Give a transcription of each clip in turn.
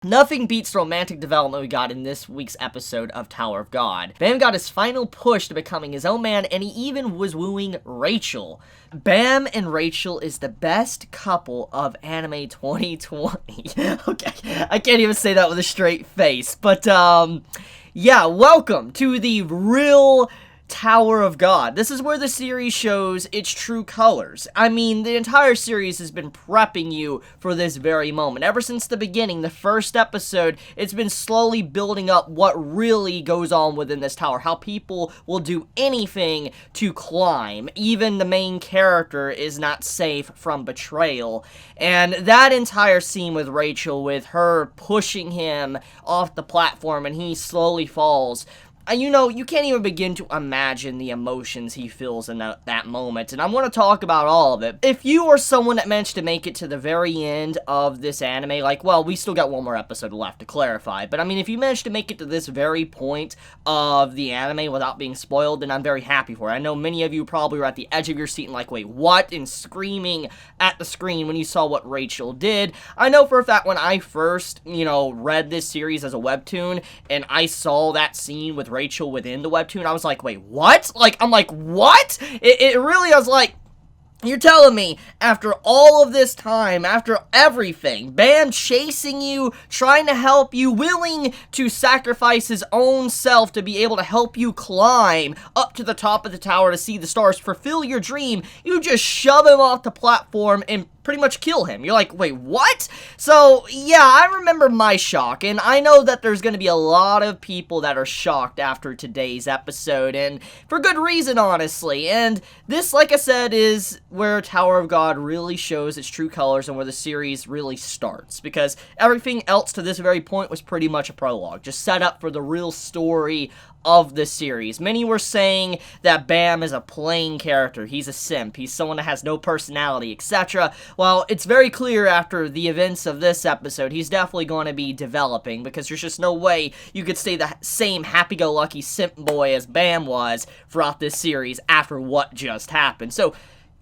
Nothing beats the romantic development we got in this week's episode of Tower of God. Bam got his final push to becoming his own man, and he even was wooing Rachel. Bam and Rachel is the best couple of anime 2020. Okay, I can't even say that with a straight face, but yeah, welcome to the real Tower of God. This is where the series shows its true colors. I mean, the entire series has been prepping you for this very moment. Ever since the beginning, the first episode, it's been slowly building up what really goes on within this tower. How people will do anything to climb. Even the main character is not safe from betrayal. And that entire scene with Rachel, with her pushing him off the platform and he slowly falls, you know, you can't even begin to imagine the emotions he feels in that moment, and I'm going to talk about all of it. If you are someone that managed to make it to the very end of this anime, like, well, we still got one more episode left to clarify, but I mean, if you managed to make it to this very point of the anime without being spoiled, then I'm very happy for it. I know many of you probably were at the edge of your seat and like, wait, what? And screaming at the screen when you saw what Rachel did. I know for a fact when I first, read this series as a webtoon, and I saw that scene with Rachel within the webtoon, I was like, wait, what? I'm like, what? It really was like, you're telling me, after all of this time, after everything, Bam chasing you, trying to help you, willing to sacrifice his own self to be able to help you climb up to the top of the tower to see the stars, fulfill your dream, you just shove him off the platform and pretty much kill him. You're like, wait, what? So, yeah, I remember my shock, and I know that there's going to be a lot of people that are shocked after today's episode, and for good reason, honestly. And this, like I said, is where Tower of God really shows its true colors and where the series really starts, because everything else to this very point was pretty much a prologue, just set up for the real story of the series. Many were saying that Bam is a plain character, he's a simp, he's someone that has no personality, etc. Well, it's very clear after the events of this episode, he's definitely going to be developing, because there's just no way you could stay the same happy-go-lucky simp boy as Bam was throughout this series after what just happened. So,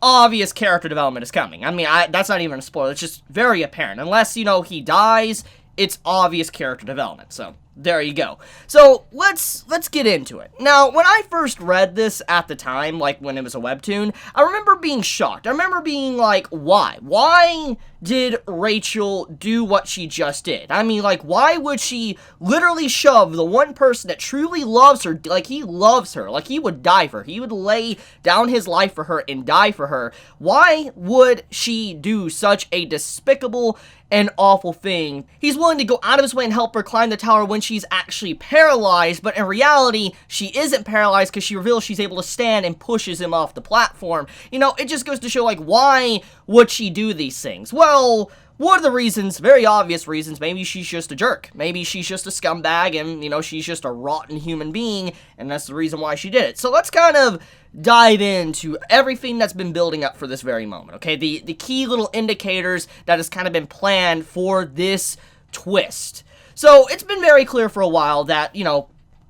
obvious character development is coming. I mean, that's not even a spoiler, it's just very apparent. Unless, he dies, it's obvious character development, so there you go. So, let's get into it. Now, when I first read this at the time, like when it was a webtoon, I remember being shocked. I remember being like, why? Why did Rachel do what she just did? I mean, like, why would she literally shove the one person that truly loves her, like, he loves her, like, he would die for her, he would lay down his life for her and die for her? Why would she do such a despicable and awful thing? He's willing to go out of his way and help her climb the tower when she's actually paralyzed, but in reality, she isn't paralyzed because she reveals she's able to stand and pushes him off the platform. It just goes to show, like, why would she do these things? Well, one of the reasons, very obvious reasons, maybe she's just a jerk. Maybe she's just a scumbag and, she's just a rotten human being, and that's the reason why she did it. So let's kind of dive into everything that's been building up for this very moment, okay? The key little indicators that has kind of been planned for this twist. So, it's been very clear for a while that,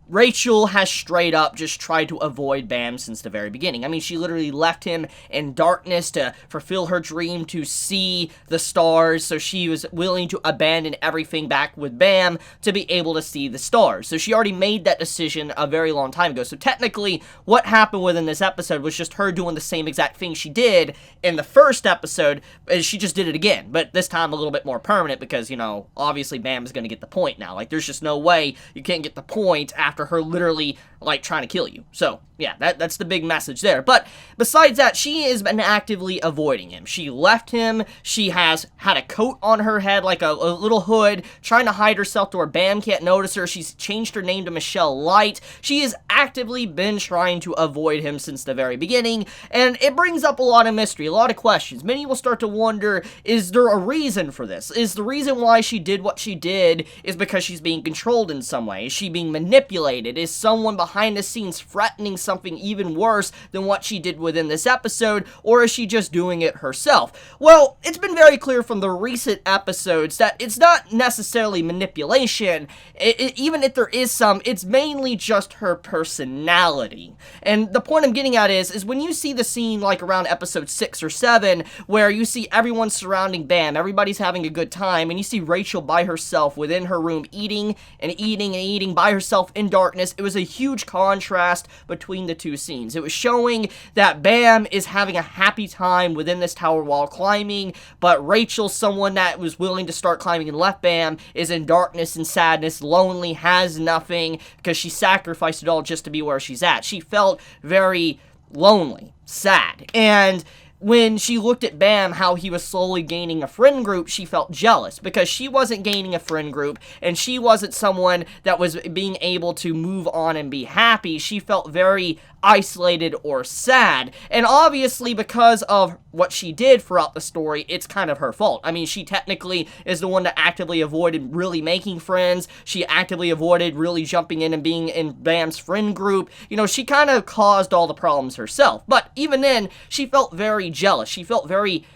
Rachel has straight up just tried to avoid Bam since the very beginning. I mean, she literally left him in darkness to fulfill her dream to see the stars, so she was willing to abandon everything back with Bam to be able to see the stars. So she already made that decision a very long time ago. So technically, what happened within this episode was just her doing the same exact thing she did in the first episode, as she just did it again, but this time a little bit more permanent because, obviously Bam is going to get the point now. Like, there's just no way you can't get the point after her literally, like, trying to kill you. So, yeah, that's the big message there. But besides that, she has been actively avoiding him. She left him. She has had a coat on her head, like a little hood, trying to hide herself to where Bam can't notice her. She's changed her name to Michelle Light. She has actively been trying to avoid him since the very beginning, and it brings up a lot of mystery, a lot of questions. Many will start to wonder, is there a reason for this? Is the reason why she did what she did is because she's being controlled in some way? Is she being manipulated? Is someone behind the scenes threatening something even worse than what she did within this episode, or is she just doing it herself? Well, it's been very clear from the recent episodes that it's not necessarily manipulation. Even if there is some, it's mainly just her personality. And the point I'm getting at is when you see the scene like around episode 6 or 7, where you see everyone surrounding Bam, everybody's having a good time, and you see Rachel by herself within her room eating and eating and eating by herself in darkness, it was a huge contrast between the two scenes. It was showing that Bam is having a happy time within this tower while climbing, but Rachel, someone that was willing to start climbing and left Bam, is in darkness and sadness, lonely, has nothing, because she sacrificed it all just to be where she's at. She felt very lonely, sad, and when she looked at Bam, how he was slowly gaining a friend group, she felt jealous because she wasn't gaining a friend group and she wasn't someone that was being able to move on and be happy. She felt very isolated or sad, and obviously because of what she did throughout the story, it's kind of her fault. I mean, she technically is the one that actively avoided really making friends. She actively avoided really jumping in and being in Bam's friend group. You know, she kind of caused all the problems herself, but even then, she felt very jealous. She felt very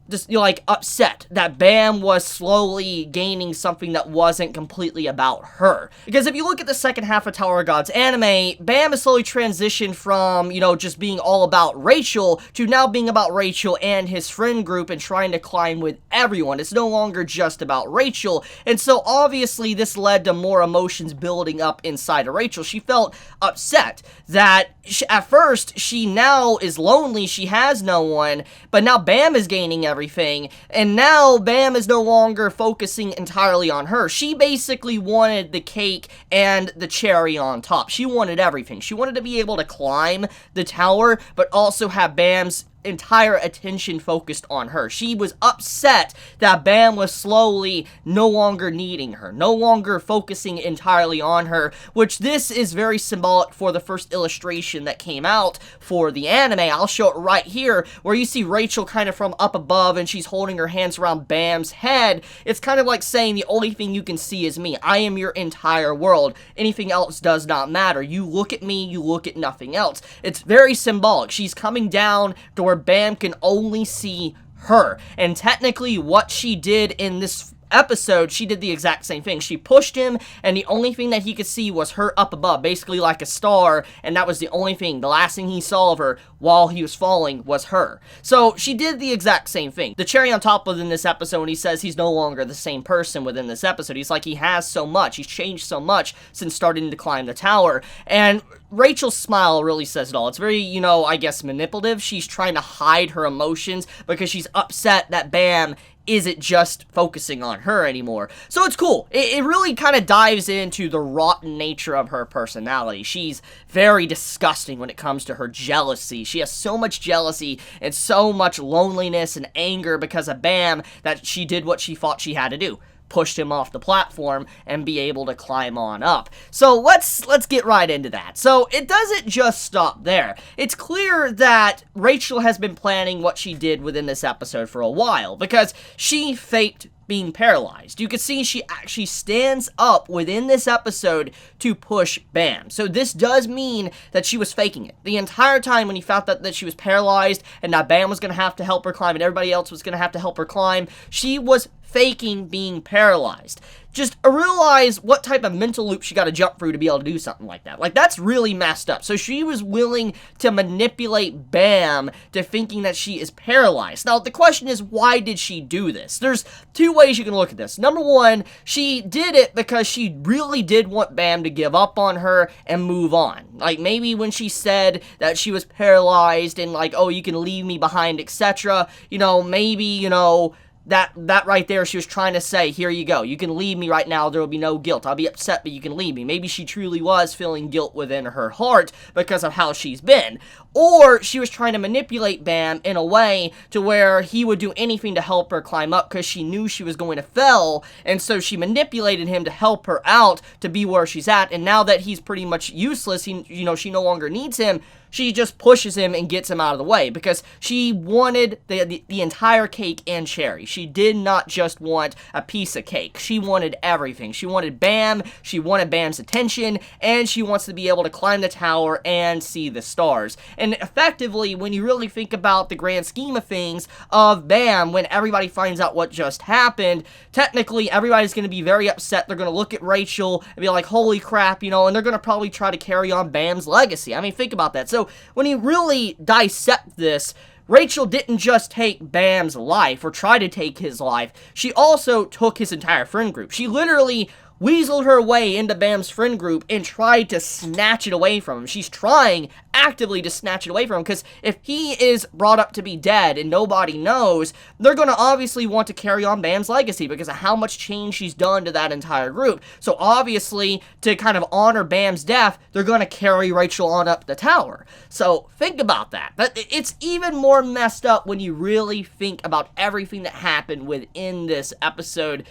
just, you know, like, upset that Bam was slowly gaining something that wasn't completely about her. Because if you look at the second half of Tower of God's anime, Bam has slowly transitioned from, you know, just being all about Rachel to now being about Rachel and his friend group and trying to climb with everyone. It's no longer just about Rachel. And so obviously this led to more emotions building up inside of Rachel. She felt upset that at first she now is lonely, she has no one, but now Bam is gaining everything, and now Bam is no longer focusing entirely on her. She basically wanted the cake and the cherry on top. She wanted everything. She wanted to be able to climb the tower, but also have Bam's entire attention focused on her. She was upset that Bam was slowly no longer needing her, no longer focusing entirely on her, which this is very symbolic for the first illustration that came out for the anime. I'll show it right here, where you see Rachel kind of from up above and she's holding her hands around Bam's head. It's kind of like saying, the only thing you can see is me. I am your entire world. Anything else does not matter. You look at me, you look at nothing else. It's very symbolic. She's coming down to where Bam can only see her. And technically what she did in this episode, she did the exact same thing. She pushed him, and the only thing that he could see was her up above, basically like a star, and that was the only thing. The last thing he saw of her while he was falling was her. So she did the exact same thing. The cherry on top within this episode, when he says he's no longer the same person within this episode, he's like, he has so much, he's changed so much since starting to climb the tower, and Rachel's smile really says it all. It's very, you know, I guess manipulative. She's trying to hide her emotions because she's upset that Bam isn't just focusing on her anymore. So it's cool. It really kind of dives into the rotten nature of her personality. She's very disgusting when it comes to her jealousy. She has so much jealousy and so much loneliness and anger because of Bam that she did what she thought she had to do. Pushed him off the platform and be able to climb on up. So let's get right into that. So it doesn't just stop there. It's clear that Rachel has been planning what she did within this episode for a while, because she faked being paralyzed. You can see she actually stands up within this episode to push Bam. So this does mean that she was faking it. The entire time when he found that she was paralyzed and that Bam was going to have to help her climb and everybody else was going to have to help her climb, she was faking being paralyzed. Just realize what type of mental loop she got to jump through to be able to do something like that. Like, that's really messed up. So she was willing to manipulate Bam to thinking that she is paralyzed. Now, the question is, why did she do this? There's two ways you can look at this. Number one, she did it because she really did want Bam to give up on her and move on. Like, maybe when she said that she was paralyzed and like, oh, you can leave me behind, etc., you know, maybe, you know, that right there, she was trying to say, here you go, you can leave me right now, there will be no guilt, I'll be upset, but you can leave me. Maybe she truly was feeling guilt within her heart because of how she's been. Or she was trying to manipulate Bam in a way to where he would do anything to help her climb up because she knew she was going to fail, and so she manipulated him to help her out to be where she's at, and now that he's pretty much useless, she no longer needs him, she just pushes him and gets him out of the way because she wanted the entire cake and cherry. She did not just want a piece of cake. She wanted everything. She wanted Bam, she wanted Bam's attention, and she wants to be able to climb the tower and see the stars. And effectively, when you really think about the grand scheme of things of Bam, when everybody finds out what just happened, technically everybody's going to be very upset. They're going to look at Rachel and be like, holy crap, you know, and they're going to probably try to carry on Bam's legacy. I mean, think about that. So when you really dissect this, Rachel didn't just take Bam's life or try to take his life. She also took his entire friend group. She literally weaseled her way into Bam's friend group and tried to snatch it away from him. She's trying actively to snatch it away from him because if he is brought up to be dead and nobody knows, they're going to obviously want to carry on Bam's legacy because of how much change she's done to that entire group. So obviously, to kind of honor Bam's death, they're going to carry Rachel on up the tower. So think about that. It's even more messed up when you really think about everything that happened within this episode.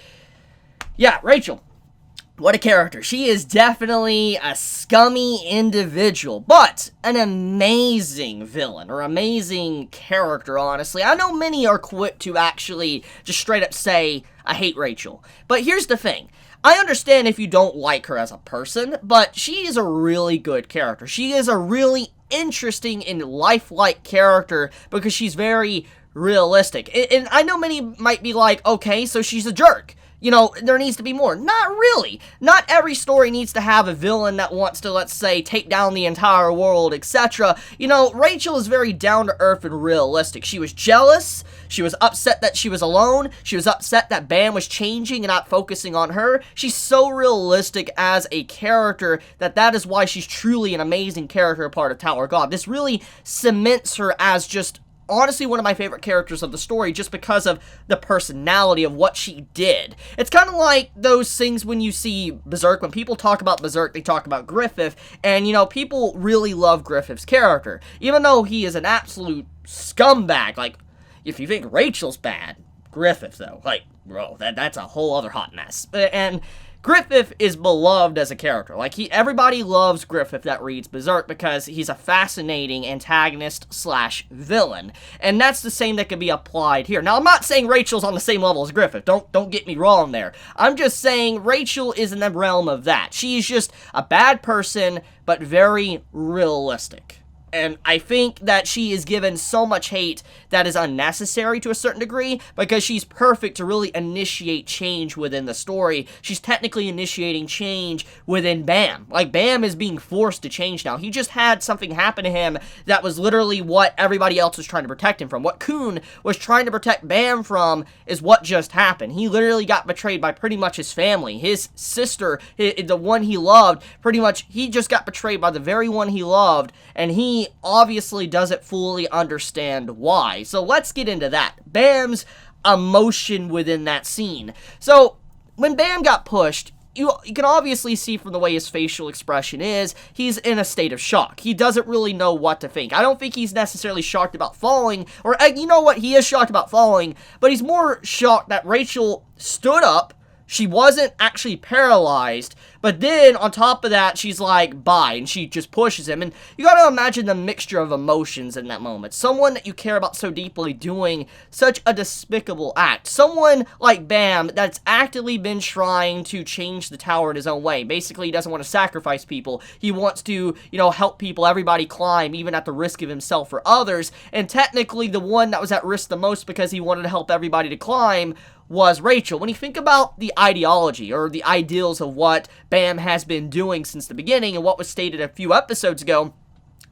Yeah, Rachel. What a character. She is definitely a scummy individual, but an amazing villain, or amazing character, honestly. I know many are quick to actually just straight up say, I hate Rachel. But here's the thing. I understand if you don't like her as a person, but she is a really good character. She is a really interesting and lifelike character because she's very realistic. And I know many might be like, okay, so she's a jerk. You know, there needs to be more. Not really. Not every story needs to have a villain that wants to, let's say, take down the entire world, etc. You know, Rachel is very down-to-earth and realistic. She was jealous. She was upset that she was alone. She was upset that Bam was changing and not focusing on her. She's so realistic as a character that is why she's truly an amazing character, a part of Tower of God. This really cements her as just honestly one of my favorite characters of the story just because of the personality of what she did. It's kind of like those things when you see Berserk. When people talk about Berserk, they talk about Griffith, and, you know, people really love Griffith's character. Even though he is an absolute scumbag. Like, if you think Rachel's bad, Griffith, though, like, bro, that's a whole other hot mess. And Griffith is beloved as a character. Like, everybody loves Griffith that reads Berserk because he's a fascinating antagonist slash villain. And that's the same that could be applied here. Now, I'm not saying Rachel's on the same level as Griffith. Don't get me wrong there. I'm just saying Rachel is in the realm of that. She's just a bad person, but very realistic. And I think that she is given so much hate that is unnecessary to a certain degree because she's perfect to really initiate change within the story. She's technically initiating change within Bam. Like, Bam is being forced to change now. He just had something happen to him that was literally what everybody else was trying to protect him from. What Kun was trying to protect Bam from is what just happened. He literally got betrayed by pretty much his family. His sister, the one he loved, pretty much, he just got betrayed by the very one he loved, and he obviously doesn't fully understand why. So let's get into that. Bam's emotion within that scene. So when Bam got pushed, you can obviously see from the way his facial expression is, he's in a state of shock. He doesn't really know what to think. I don't think he's necessarily shocked about falling, or you know what, he is shocked about falling, but he's more shocked that Rachel stood up. She wasn't actually paralyzed, but then on top of that, she's like, bye, and she just pushes him. And you gotta imagine the mixture of emotions in that moment. Someone that you care about so deeply doing such a despicable act. Someone like Bam that's actively been trying to change the tower in his own way. Basically, he doesn't want to sacrifice people. He wants to, you know, help people, everybody climb, even at the risk of himself or others. And technically, the one that was at risk the most because he wanted to help everybody to climb was Rachel. When you think about the ideology or the ideals of what Bam has been doing since the beginning and what was stated a few episodes ago,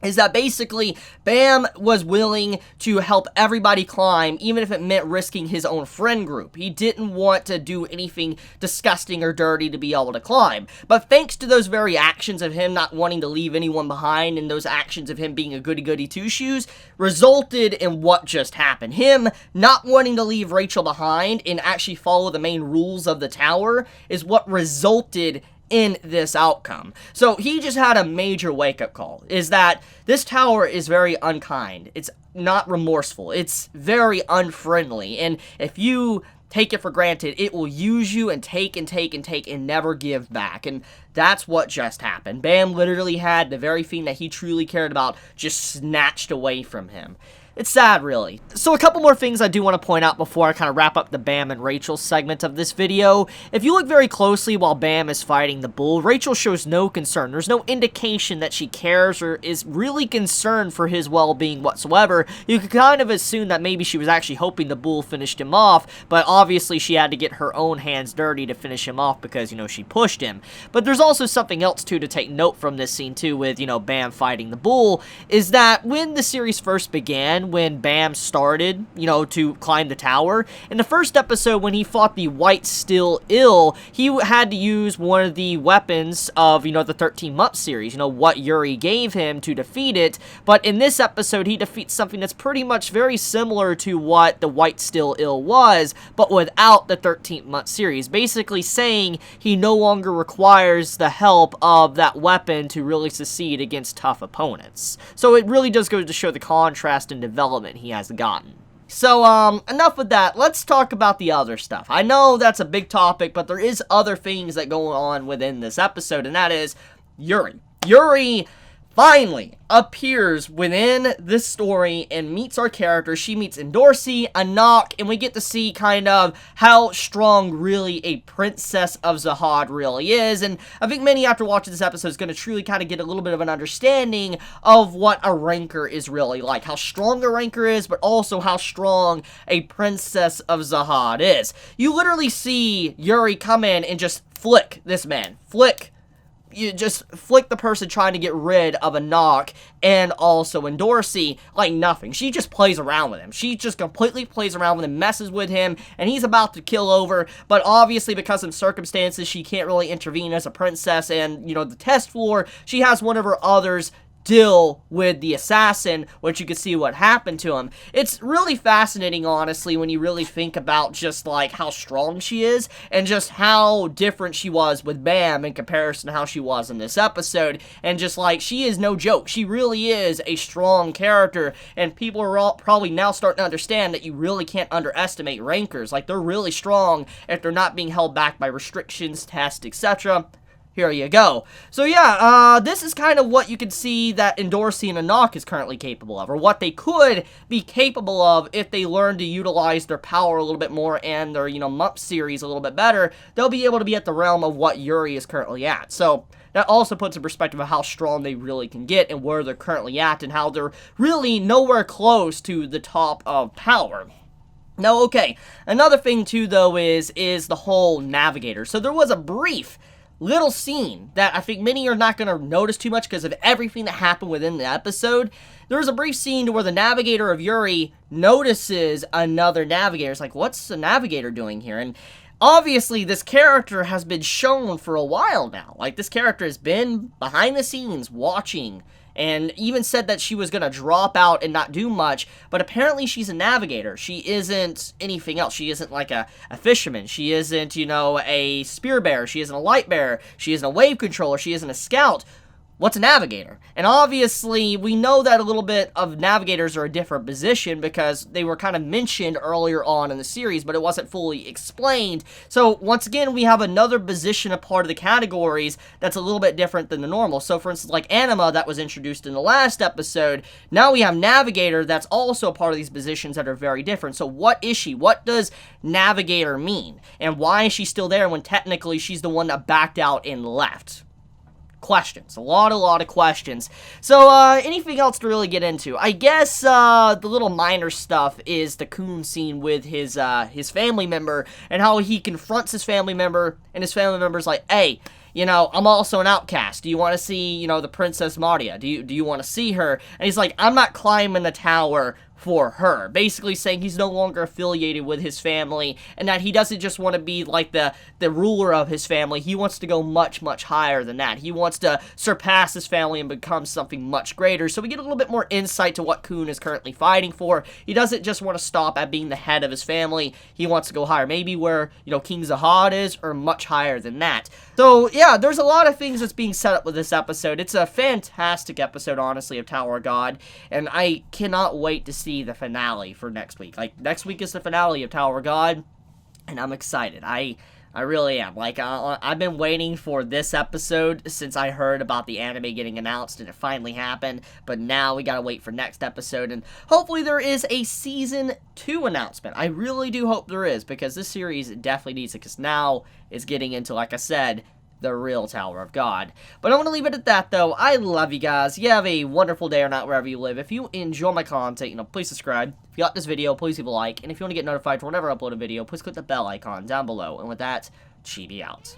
is that basically Bam was willing to help everybody climb, even if it meant risking his own friend group. He didn't want to do anything disgusting or dirty to be able to climb. But thanks to those very actions of him not wanting to leave anyone behind, and those actions of him being a goody-goody two-shoes, resulted in what just happened. Him not wanting to leave Rachel behind and actually follow the main rules of the tower is what resulted in this outcome. So he just had a major wake-up call, is that this tower is very unkind. It's not remorseful. It's very unfriendly. And if you take it for granted. It will use you and take and take and take and never give back. And that's what just happened. Bam literally had the very thing that he truly cared about just snatched away from him. It's sad, really. So a couple more things I do want to point out before I kind of wrap up the Bam and Rachel segment of this video. If you look very closely while Bam is fighting the bull, Rachel shows no concern. There's no indication that she cares or is really concerned for his well-being whatsoever. You could kind of assume that maybe she was actually hoping the bull finished him off, but obviously she had to get her own hands dirty to finish him off because, you know, she pushed him. But there's also something else, too, to take note from this scene, too, with, you know, Bam fighting the bull, is that when the series first began, when Bam started, you know, to climb the tower, in the first episode when he fought the White Still Ill, he had to use one of the weapons of, you know, the 13-month series, you know, what Yuri gave him to defeat it, but in this episode he defeats something that's pretty much very similar to what the White Still Ill was, but without the 13th-month series, basically saying he no longer requires the help of that weapon to really succeed against tough opponents. So it really does go to show the contrast in development he has gotten. So, enough with that. Let's talk about the other stuff. I know that's a big topic, but there is other things that go on within this episode, and that is Yuri. Yuri finally appears within this story and meets our character. She meets Endorsi, Anak, and we get to see kind of how strong really a princess of Zahad really is. And I think many after watching this episode is going to truly kind of get a little bit of an understanding of what a Ranker is really like. How strong a Ranker is, but also how strong a princess of Zahad is. You literally see Yuri come in and just flick this man. You just flick the person trying to get rid of Anak and also Endorsi like nothing. She just plays around with him. She just completely plays around with him, messes with him, and he's about to kill over, but obviously because of circumstances, she can't really intervene as a princess, and, you know, the test floor, she has one of her others deal with the assassin, which you can see what happened to him. It's really fascinating, honestly, when you really think about just, like, how strong she is, and just how different she was with Bam in comparison to how she was in this episode, and just, like, she is no joke. She really is a strong character, and people are all probably now starting to understand that you really can't underestimate Rankers. Like, they're really strong if they're not being held back by restrictions, tests, etc. Here you go. So yeah, this is kind of what you can see that Endorsi and Anak is currently capable of, or what they could be capable of if they learn to utilize their power a little bit more and their, you know, month series a little bit better. They'll be able to be at the realm of what Yuri is currently at. So that also puts in perspective of how strong they really can get and where they're currently at and how they're really nowhere close to the top of power. Now, okay, another thing too, though, is the whole Navigator. So there was a brief little scene that I think many are not going to notice too much because of everything that happened within the episode. There was a brief scene where the Navigator of Yuri notices another Navigator. It's like, what's the Navigator doing here? And obviously, this character has been shown for a while now. Like, this character has been behind the scenes watching, and even said that she was going to drop out and not do much, but apparently she's a navigator. She isn't anything else. She isn't like a fisherman. She isn't, you know, a spear bearer. She isn't a light bearer. She isn't a wave controller. She isn't a scout. What's a navigator? And obviously, we know that a little bit of navigators are a different position because they were kind of mentioned earlier on in the series, but it wasn't fully explained. So, once again, we have another position, a part of the categories that's a little bit different than the normal. So, for instance, like Anima that was introduced in the last episode, now we have navigator that's also a part of these positions that are very different. So, what is she? What does navigator mean? And why is she still there when technically she's the one that backed out and left? Questions. A lot of questions. So, anything else to really get into? I guess, the little minor stuff is the Coon scene with his family member, and how he confronts his family member, and his family member's like, hey, you know, I'm also an outcast. Do you want to see, you know, the Princess Maria? Do you want to see her? And he's like, I'm not climbing the tower for her, basically saying he's no longer affiliated with his family, and that he doesn't just want to be like the ruler of his family. He wants to go much higher than that. He wants to surpass his family and become something much greater. So we get a little bit more insight to what Coon is currently fighting for. He doesn't just want to stop at being the head of his family. He wants to go higher, maybe where, you know, King Zahad is, or much higher than that. So yeah, there's a lot of things that's being set up with this episode. It's a fantastic episode, honestly, of Tower of God, and I cannot wait to see the finale for next week. Like, next week is the finale of Tower of God. and I'm excited. I really am. Like, I've been waiting for this episode since I heard about the anime getting announced, and it finally happened. But now we gotta wait for next episode, and hopefully there is a Season 2 announcement. I really do hope there is, because this series definitely needs it, because now it's getting into, like I said, the real Tower of God. But I'm going to leave it at that, though. I love you guys. You have a wonderful day or night wherever you live. If you enjoy my content, please subscribe. If you like this video, please leave a like. And if you want to get notified for whenever I upload a video, please click the bell icon down below. And with that, Chibi out.